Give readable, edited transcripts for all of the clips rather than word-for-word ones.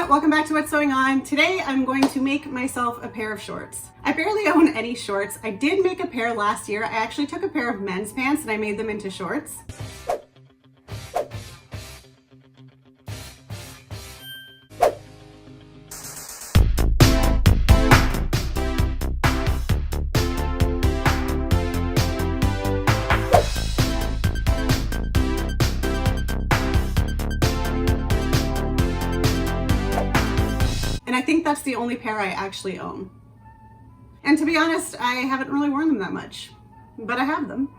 welcome back to What's Sewing On. Today I'm going to make myself a pair of shorts. I barely own any shorts. I did make a pair last year. I actually took a pair of men's pants and I made them into shorts. And I think that's the only pair I actually own. And to be honest, I haven't really worn them that much, but I have them.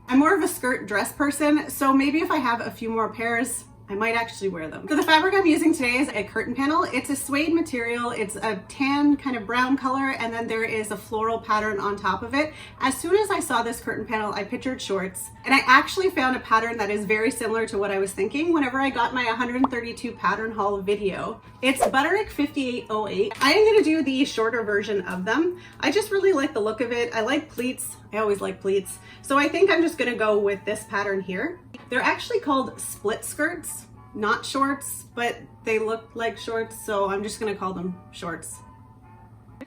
I'm more of a skirt dress person, so maybe if I have a few more pairs, I might actually wear them. So the fabric I'm using today is a curtain panel. It's a suede material. It's a tan kind of brown color, and then there is a floral pattern on top of it. As soon as I saw this curtain panel, I pictured shorts, and I actually found a pattern that is very similar to what I was thinking whenever I got my 132 pattern haul video. It's Butterick 5808. I am gonna do the shorter version of them. I just really like the look of it. I like pleats. I always like pleats. So I think I'm just gonna go with this pattern here. They're actually called split skirts, not shorts, but they look like shorts, so I'm just gonna call them shorts.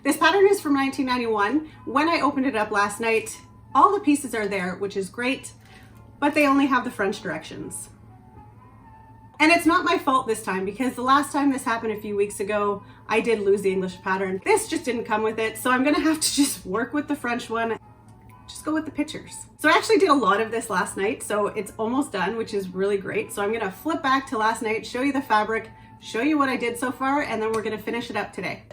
This pattern is from 1991. When I opened it up last night, all the pieces are there, which is great, but they only have the French directions. And it's not my fault this time, because the last time this happened a few weeks ago, I did lose the English pattern. This just didn't come with it, so I'm gonna have to just work with the French one. Just go with the pictures. So I actually did a lot of this last night, so it's almost done, which is really great. So I'm gonna flip back to last night, show you the fabric, show you what I did so far, and then we're gonna finish it up today.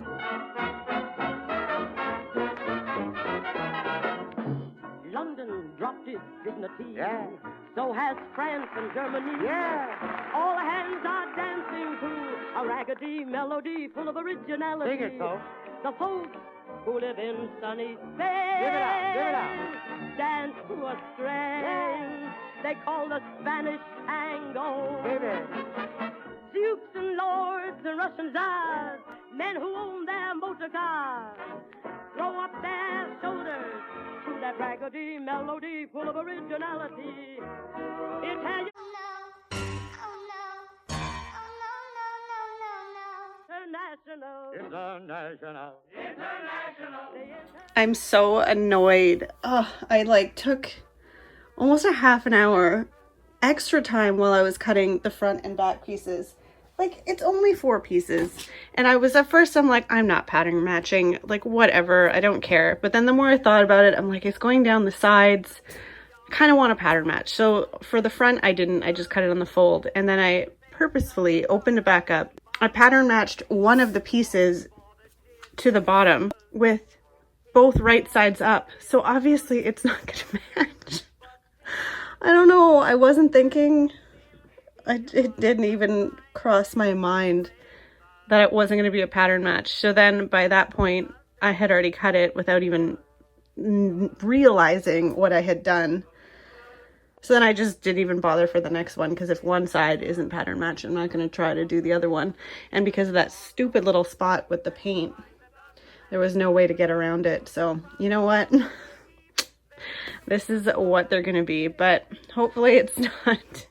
London dropped its dignity. Yeah. So has France and Germany. Yeah. All hands are dancing to a raggedy melody full of originality. Sing it, folks. The folks who live in sunny Spain Give it out. dance to a strain they call the Spanish tango. Baby. Dukes and lords and Russian czars, men who own their motor cars, throw up their shoulders to that raggedy melody full of originality. Italian. International. I'm so annoyed. I took almost a half an hour extra time while I was cutting the front and back pieces. It's only 4 pieces. And at first I'm like, I'm not pattern matching, whatever, I don't care. But then the more I thought about it, I'm like, it's going down the sides. I kind of want a pattern match. So for the front, I didn't, I just cut it on the fold. And then I purposefully opened it back up. I pattern matched one of the pieces to the bottom with both right sides up. So obviously it's not gonna match. I don't know, I wasn't thinking, it didn't even cross my mind that it wasn't gonna be a pattern match. So then by that point, I had already cut it without even realizing what I had done. So then I just didn't even bother for the next one, because if one side isn't pattern matched, I'm not going to try to do the other one. And because of that stupid little spot with the paint, there was no way to get around it. So you know what? This is what they're going to be, but hopefully it's not,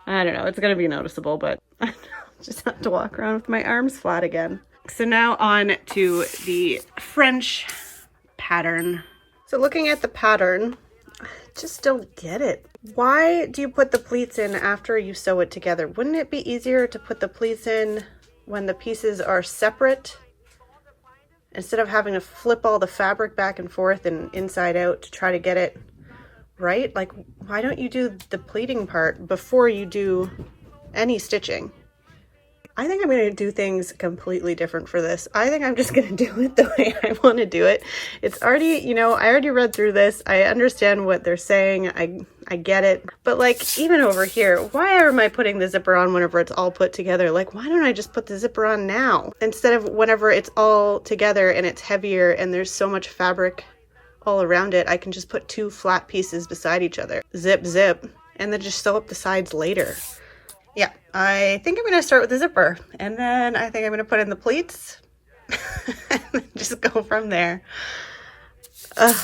I don't know, it's going to be noticeable, but I just have to walk around with my arms flat again. So now on to the French pattern. So looking at the pattern, I just don't get it. Why do you put the pleats in after you sew it together? Wouldn't it be easier to put the pleats in when the pieces are separate, instead of having to flip all the fabric back and forth and inside out to try to get it right? Why don't you do the pleating part before you do any stitching? I think I'm going to do things completely different for this. I think I'm just going to do it the way I want to do it. It's already, I already read through this. I understand what they're saying. I get it. But even over here, why am I putting the zipper on whenever it's all put together? Why don't I just put the zipper on now instead of whenever it's all together and it's heavier and there's so much fabric all around it? I can just put 2 flat pieces beside each other. Zip, zip, and then just sew up the sides later. Yeah, I think I'm going to start with the zipper, and then I think I'm going to put in the pleats and then just go from there. Ugh.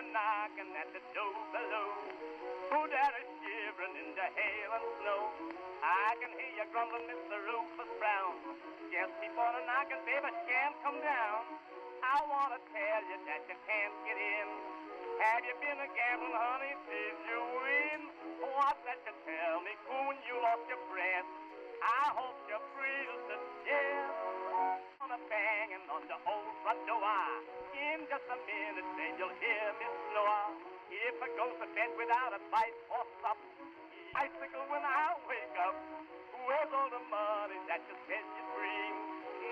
a knocking at the door below. Oh, Daddy shivering in the hail and snow. I can hear you grumbling, Mr. Rufus Brown. Just keep on a knocking, baby, can't come down. I want to tell you that you can't get in. Have you been a gambling, honey? Did you win? What's that you tell me, coon? You lost your breath. I hope you freeze to death. On a banging on the old front door. In just a minute, then you'll hear me snore. If I go to bed without a bite or sup, icicle when I wake up. Where's all the money that you said you'd bring?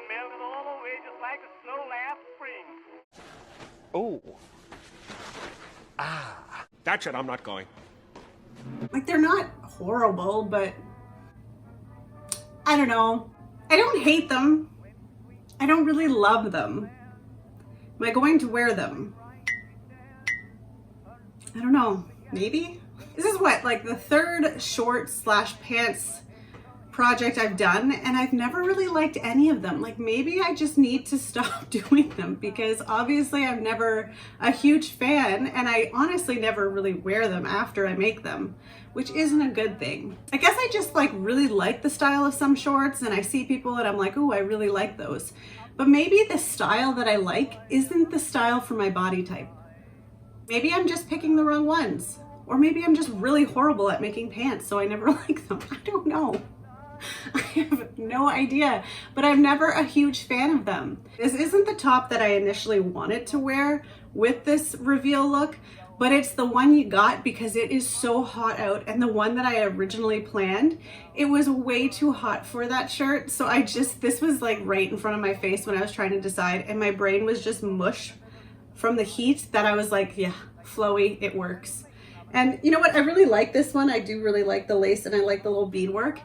Melted all away just like the snow last spring. Oh. Ah. That's it, I'm not going. Like, they're not horrible, but I don't know. I don't hate them. I don't really love them. Am I going to wear them? I don't know. Maybe? This is what, like the third short / pants project I've done, and I've never really liked any of them. Like, maybe I just need to stop doing them, because obviously I'm never a huge fan, and I honestly never really wear them after I make them, which isn't a good thing. I guess I just like really like the style of some shorts, and I see people and I'm like, oh, I really like those. But maybe the style that I like isn't the style for my body type. Maybe I'm just picking the wrong ones. Or maybe I'm just really horrible at making pants, so I never like them. I don't know. I have no idea, but I'm never a huge fan of them. This isn't the top that I initially wanted to wear with this reveal look, but it's the one you got because it is so hot out, and the one that I originally planned, it was way too hot for that shirt. So this was like right in front of my face when I was trying to decide, and my brain was just mush from the heat that I was like, yeah, flowy, it works. And you know what? I really like this one. I do really like the lace, and I like the little beadwork.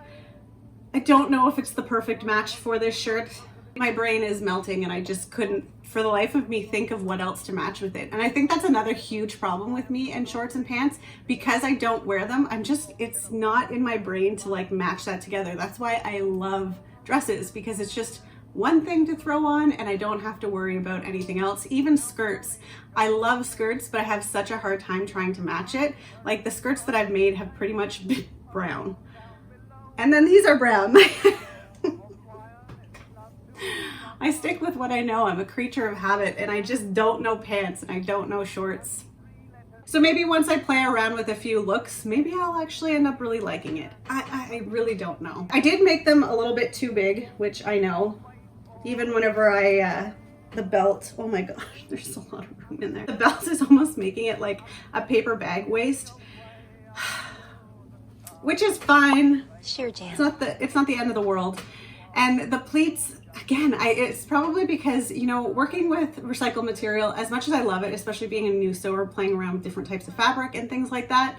I don't know if it's the perfect match for this shirt. My brain is melting, and I just couldn't, for the life of me, think of what else to match with it. And I think that's another huge problem with me and shorts and pants. Because I don't wear them, it's not in my brain to like match that together. That's why I love dresses, because it's just one thing to throw on and I don't have to worry about anything else. Even skirts. I love skirts, but I have such a hard time trying to match it. Like, the skirts that I've made have pretty much been brown. And then these are brown. I stick with what I know. I'm a creature of habit, and I just don't know pants and I don't know shorts. So maybe once I play around with a few looks, maybe I'll actually end up really liking it. I really don't know. I did make them a little bit too big, which I know. Even whenever the belt, oh my gosh, there's a lot of room in there. The belt is almost making it like a paper bag waist, which is fine. Sure, Jan. It's not the end of the world. And the pleats, again, it's probably because, you know, working with recycled material, as much as I love it, especially being a new sewer, playing around with different types of fabric and things like that,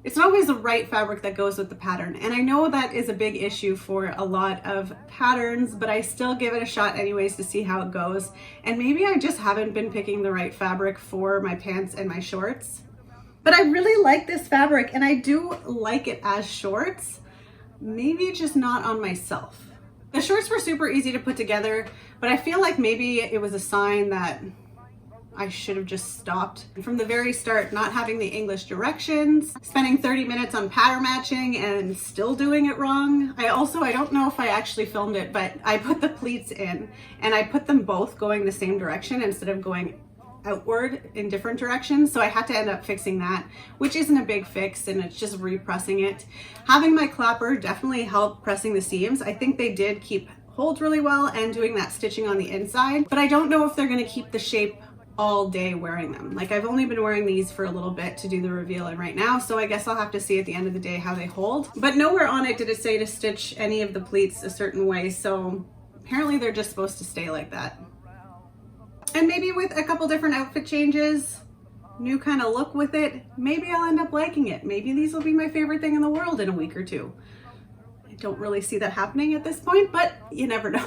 it's not always the right fabric that goes with the pattern. And I know that is a big issue for a lot of patterns, but I still give it a shot anyways to see how it goes. And maybe I just haven't been picking the right fabric for my pants and my shorts. But I really like this fabric, and I do like it as shorts. Maybe just not on myself. The shorts were super easy to put together, but I feel like maybe it was a sign that I should have just stopped from the very start, not having the English directions, spending 30 minutes on pattern matching and still doing it wrong. I don't know if I actually filmed it, but I put the pleats in and I put them both going the same direction instead of going outward in different directions. So I had to end up fixing that, which isn't a big fix, and it's just repressing it. Having my clapper definitely helped pressing the seams. I think they did keep hold really well and doing that stitching on the inside, but I don't know if they're going to keep the shape all day wearing them. Like, I've only been wearing these for a little bit to do the reveal in right now, so I guess I'll have to see at the end of the day how they hold. But nowhere on it did it say to stitch any of the pleats a certain way, so apparently they're just supposed to stay like that. And maybe with a couple different outfit changes, new kind of look with it, maybe I'll end up liking it. Maybe these will be my favorite thing in the world in a week or two. I don't really see that happening at this point, but you never know.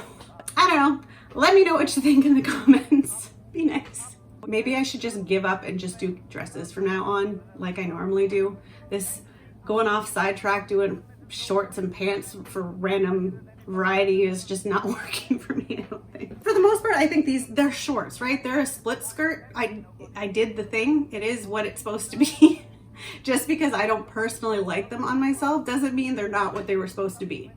I don't know. Let me know what you think in the comments. Be nice. Maybe I should just give up and just do dresses from now on, like I normally do. This going off sidetrack, doing shorts and pants for random variety is just not working for me, I don't think. For the most part, I think they're shorts, right? They're a split skirt. I did the thing. It is what it's supposed to be. Just because I don't personally like them on myself doesn't mean they're not what they were supposed to be.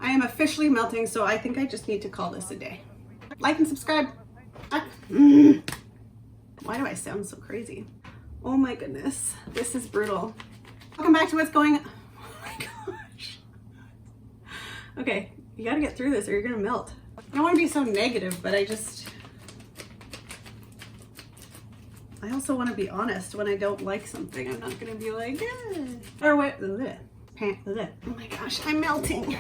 I am officially melting, so I think I just need to call this a day. Like and subscribe. Why do I sound so crazy? Oh my goodness, this is brutal. Welcome back to what's going on. Oh my gosh. Okay, you gotta get through this or you're gonna melt. I don't wanna be so negative, but I also wanna be honest. When I don't like something, I'm not gonna be like, eh. Or what, oh my gosh, I'm melting.